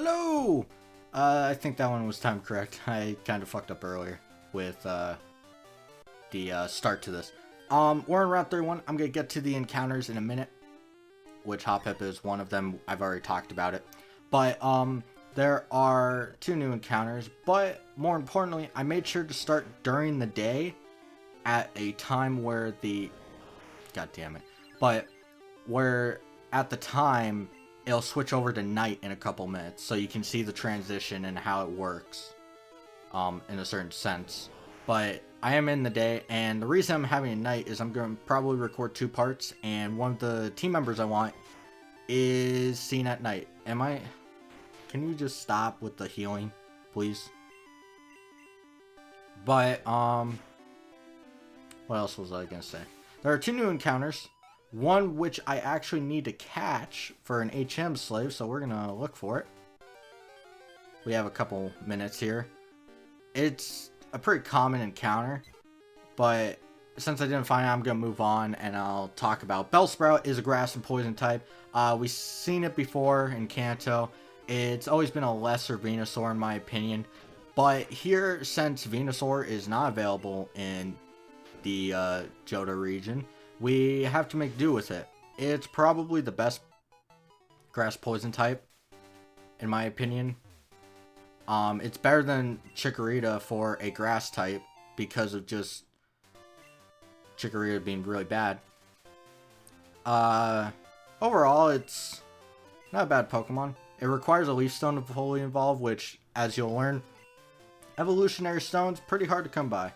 Hello! I think that one was time correct. I kind of fucked up earlier with the start to this. We're in round 31. I'm going to get to the encounters in a minute, which Hoppip is one of them. I've already talked about it. But there are 2 new encounters, but more importantly, I made sure to start during the day at a time where God damn it. But where at the time it'll switch over to night in a couple minutes, so you can see the transition and how it works in a certain sense. But I am in the day, and the reason I'm having a night is I'm going to probably record 2 parts, and one of the team members I want is seen at night. Can you just stop with the healing, please? But what else was I gonna say? There are 2 new encounters. One which I actually need to catch for an HM slave, so we're gonna look for it. We have a couple minutes here. It's a pretty common encounter, but since I didn't find it, I'm gonna move on and I'll talk about Bellsprout. Is a grass and poison type. We've seen it before in Kanto. It's always been a lesser Venusaur in my opinion, but here, since Venusaur is not available in the Johto region, we have to make do with it. It's probably the best grass poison type, in my opinion. It's better than Chikorita for a grass type because of just Chikorita being really bad. Overall, it's not a bad Pokemon. It requires a Leaf Stone to fully evolve, which, as you'll learn, Evolutionary Stone's pretty hard to come by.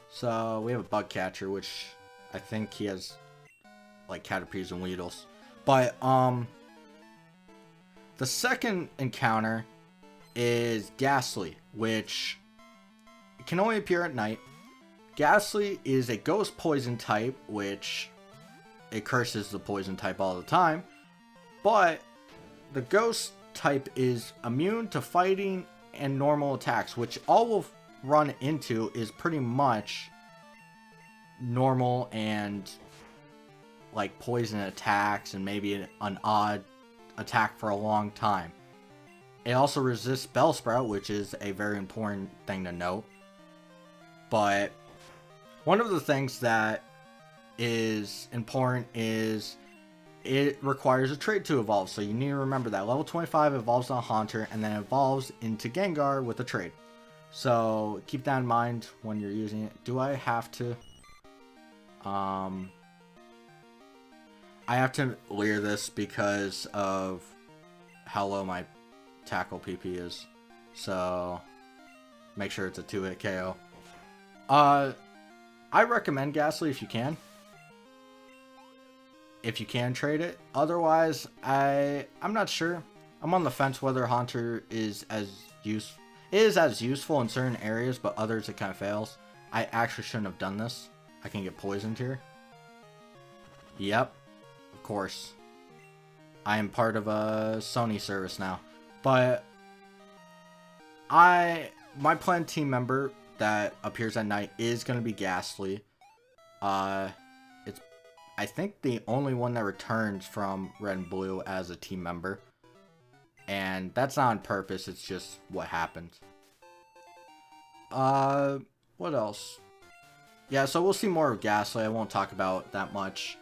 So, we have a Bug Catcher, which I think he has, like, Caterpies and Weedles. But, the second encounter is Ghastly, which can only appear at night. Ghastly is a Ghost Poison type, which it curses the Poison type all the time. But the Ghost type is immune to fighting and normal attacks, which all we'll run into is pretty much normal and like poison attacks and maybe an odd attack for a long time. It also resists Bellsprout, which is a very important thing to note. But one of the things that is important is it requires a trait to evolve, so you need to remember that. Level 25 evolves on Haunter, and then evolves into Gengar with a trait. So keep that in mind when you're using it. Do I have to... I have to leer this because of how low my tackle PP is. So make sure it's a 2-hit KO. I recommend Ghastly if you can. If you can trade it. Otherwise, I'm not sure. I'm on the fence whether Haunter is as useful in certain areas, but others it kind of fails. I actually shouldn't have done this. I can get poisoned here. Yep, of course. I am part of a Sony service now. But my planned team member that appears at night is going to be Ghastly. It's, I think, the only one that returns from Red and Blue as a team member. And that's not on purpose, it's just what happened. What else? Yeah, so we'll see more of Ghastly. I won't talk about that much.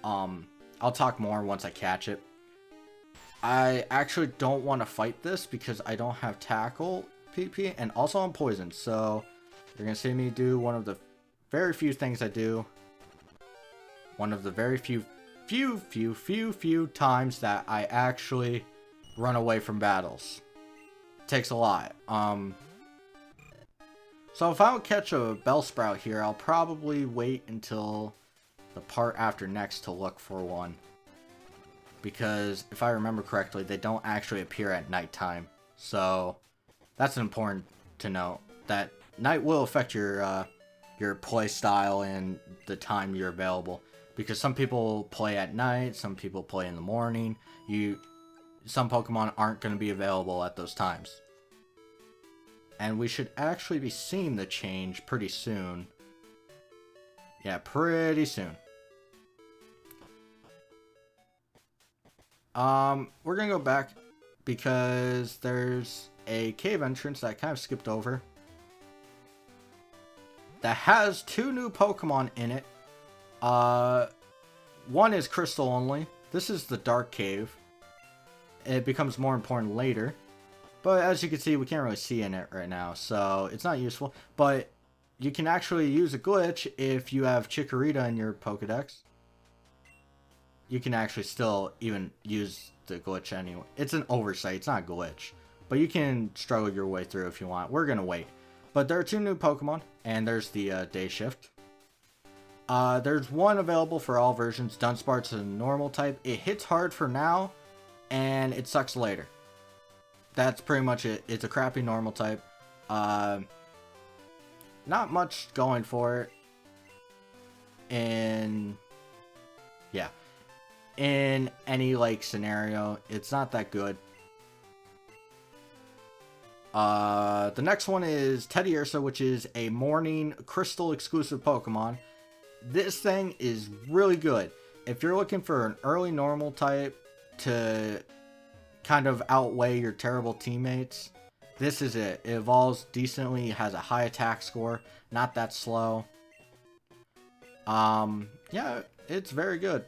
I'll talk more once I catch it. I actually don't want to fight this because I don't have Tackle PP, and also I'm poisoned. So you're going to see me do one of the very few things I do. One of the very few times that I actually run away from battles. Takes a lot. So if I don't catch a Bellsprout here, I'll probably wait until the part after next to look for one. Because if I remember correctly, they don't actually appear at nighttime. So that's important to note. That night will affect your play style and the time you're available. Because some people play at night, some people play in the morning. Some Pokemon aren't going to be available at those times. And we should actually be seeing the change pretty soon. Yeah, pretty soon. We're going to go back because there's a cave entrance that I kind of skipped over that has 2 new Pokemon in it. One is crystal only. This is the Dark Cave. It becomes more important later. But as you can see, we can't really see in it right now, so it's not useful. But you can actually use a glitch if you have Chikorita in your Pokedex. You can actually still even use the glitch anyway. It's an oversight, it's not a glitch. But you can struggle your way through if you want. We're going to wait. But there are 2 new Pokemon, and there's the Day Shift. There's one available for all versions. Dunsparce's a normal type. It hits hard for now, and it sucks later. That's pretty much it. It's a crappy normal type. Not much going for it. In any like scenario, it's not that good. The next one is Teddiursa, which is a Morning Crystal exclusive Pokemon. This thing is really good. If you're looking for an early normal type to kind of outweigh your terrible teammates, this is it. It evolves decently, has a high attack score, not that slow. Yeah, it's very good.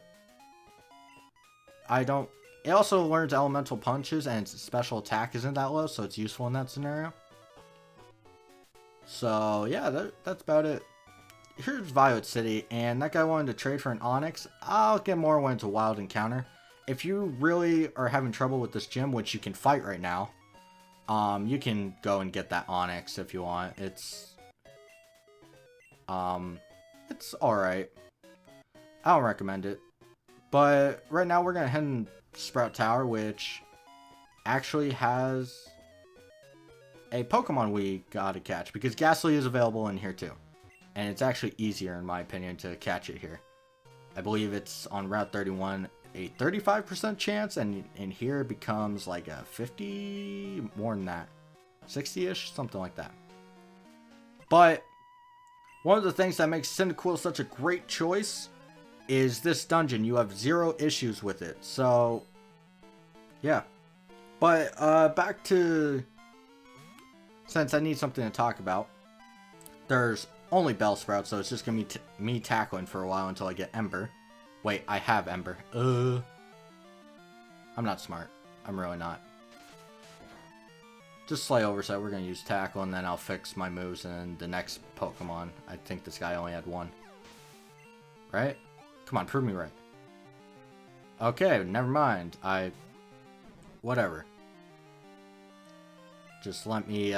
It also learns elemental punches, and its special attack isn't that low, so it's useful in that scenario. So yeah, that's about it. Here's Violet City, and that guy wanted to trade for an Onix. I'll get more when it's a wild encounter. If you really are having trouble with this gym, which you can fight right now, you can go and get that Onix if you want. It's alright. I don't recommend it. But right now we're gonna head in Sprout Tower, which actually has a Pokemon we gotta catch, because Ghastly is available in here too. And it's actually easier, in my opinion, to catch it here. I believe it's on Route 31, a 35% chance, and in here it becomes like a 50, more than that. 60-ish, something like that. But one of the things that makes Cyndaquil such a great choice is this dungeon. You have 0 issues with it. So, yeah. But, back to... Since I need something to talk about. There's only Bellsprout, so it's just gonna be me tackling for a while until I get Ember. Wait, I have Ember. I'm not smart. I'm really not. Just slight oversight. We're gonna use Tackle, and then I'll fix my moves in the next Pokemon. I think this guy only had 1. Right? Come on, prove me right. Okay, never mind. Whatever. Just let me,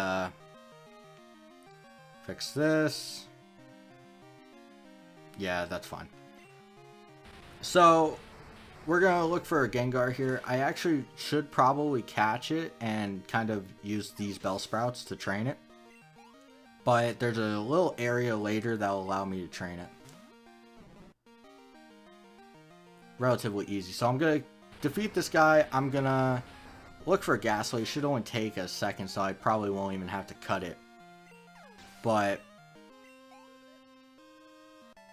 fix this. Yeah, that's fine. So, we're gonna look for a Gengar here. I actually should probably catch it and kind of use these Bellsprouts to train it. But there's a little area later that will allow me to train it. Relatively easy. So I'm gonna defeat this guy. I'm gonna look for Ghastly. It should only take a second, so I probably won't even have to cut it. But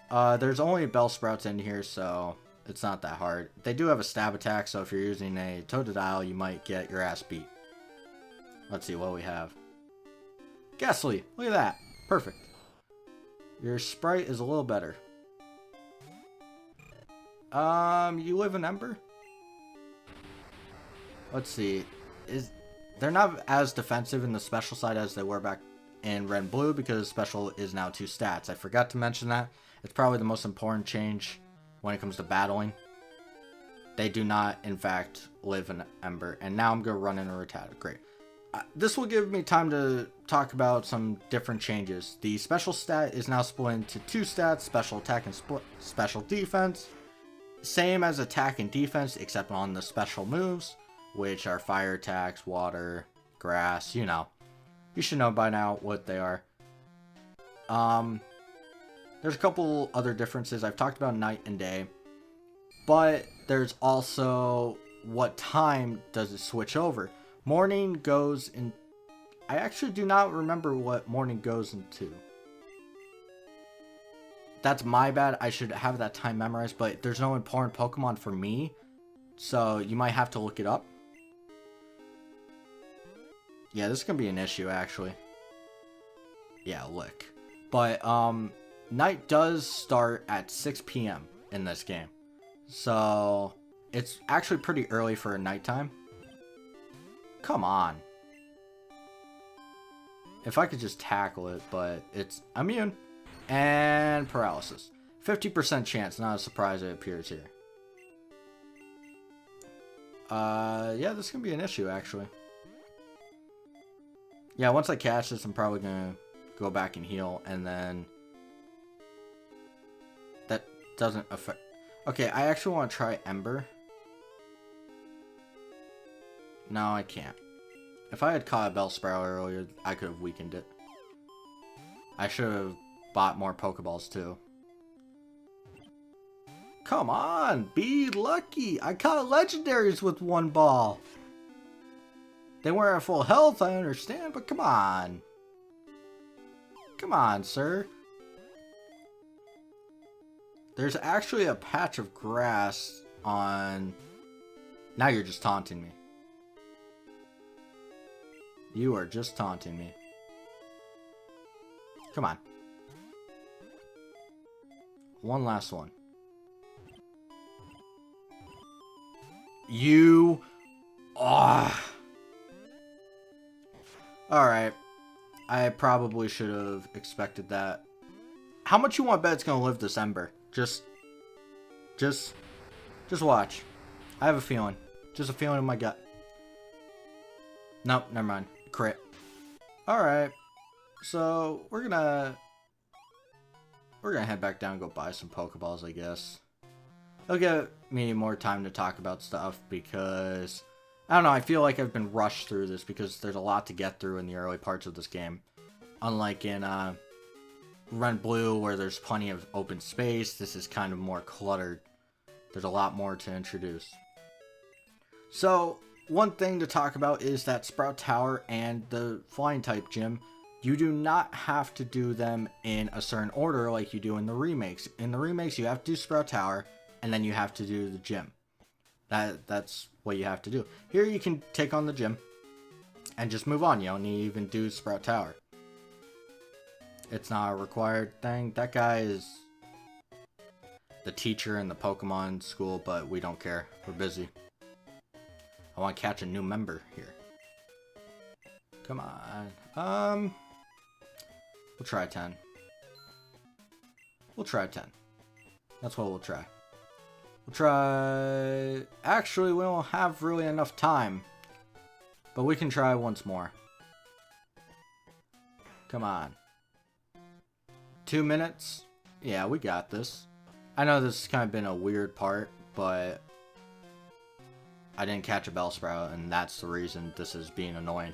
there's only Bellsprouts in here, so it's not that hard. They do have a stab attack, so if you're using a Totodile, you might get your ass beat. Let's see what we have. Ghastly, look at that. Perfect. Your sprite is a little better. You live in Ember? Let's see. They're not as defensive in the special side as they were back in Red and Blue, because special is now 2 stats. I forgot to mention that. It's probably the most important change when it comes to battling. They do not, in fact, live in Ember. And now I'm going to run in a Rattata. Great. This will give me time to talk about some different changes. The special stat is now split into 2 stats, special attack and special defense. Same as attack and defense, except on the special moves, which are fire attacks, water, grass, you know. You should know by now what they are. There's a couple other differences. I've talked about night and day. But there's also what time does it switch over. Morning goes in... I actually do not remember what morning goes into. That's my bad. I should have that time memorized, but there's no important Pokemon for me. So you might have to look it up. Yeah, this is gonna be an issue, actually. Yeah, lick. But, night does start at 6 p.m. in this game. So, it's actually pretty early for a nighttime. Come on. If I could just tackle it, but it's immune. And paralysis. 50% chance, not a surprise it appears here. Yeah, this is gonna be an issue, actually. Yeah, once I catch this, I'm probably gonna go back and heal, and then that doesn't affect. Okay, I actually want to try Ember. No, I can't. If I had caught a Bellsprout earlier, I could have weakened it. I should have bought more Pokeballs too. Come on, be lucky. I caught legendaries with one ball. They weren't at full health, I understand, but come on. Come on, sir. There's actually a patch of grass on... Now you're just taunting me. You are just taunting me. Come on. One last one. You... Oh. Alright. I probably should have expected that. How much you want to bet it's going to live this Ember? Just watch. I have a feeling. Just a feeling in my gut. Nope, never mind. Crit. Alright. So, we're gonna head back down and go buy some Pokeballs, I guess. It'll give me more time to talk about stuff because... I don't know, I feel like I've been rushed through this because there's a lot to get through in the early parts of this game. Unlike in Red Blue, where there's plenty of open space, this is kind of more cluttered. There's a lot more to introduce. So, one thing to talk about is that Sprout Tower and the Flying type gym. You do not have to do them in a certain order like you do in the remakes. In the remakes, you have to do Sprout Tower, and then you have to do the gym. That's what you have to do. Here you can take on the gym and just move on. You don't need to even do Sprout Tower. It's not a required thing. That guy is the teacher in the Pokemon school, but we don't care. We're busy. I want to catch a new member here. Come on. We'll try 10. We'll try 10. That's what we'll try. We'll try... Actually, we don't have really enough time. But we can try once more. Come on. 2 minutes? Yeah, we got this. I know this has kind of been a weird part, but... I didn't catch a Bellsprout, and that's the reason this is being annoying.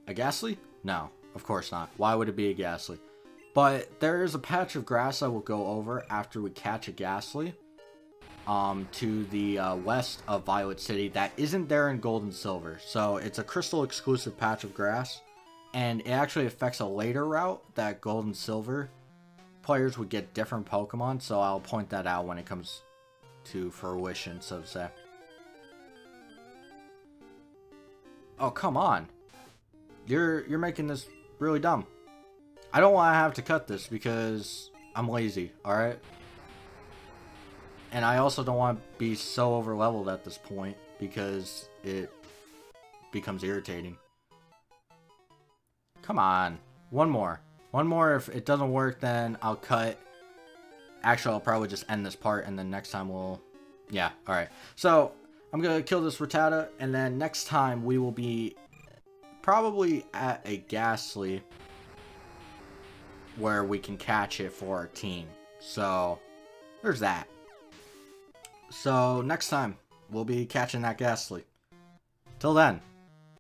A Ghastly? No, of course not. Why would it be a Ghastly? But there is a patch of grass I will go over after we catch a Ghastly. To the west of Violet City that isn't there in Gold and Silver. So it's a crystal exclusive patch of grass. And it actually affects a later route that Gold and Silver players would get different Pokemon. So I'll point that out when it comes to fruition, so to say. Oh, come on. You're making this really dumb. I don't want to have to cut this because I'm lazy, alright? And I also don't want to be so over leveled at this point because it becomes irritating. Come on. One more. One more. If it doesn't work, then I'll cut. Actually, I'll probably just end this part and then next time we'll... Yeah, alright. So, I'm going to kill this Rattata and then next time we will be probably at a Ghastly where we can catch it for our team. So, there's that. So, next time, we'll be catching that Ghastly. Till then.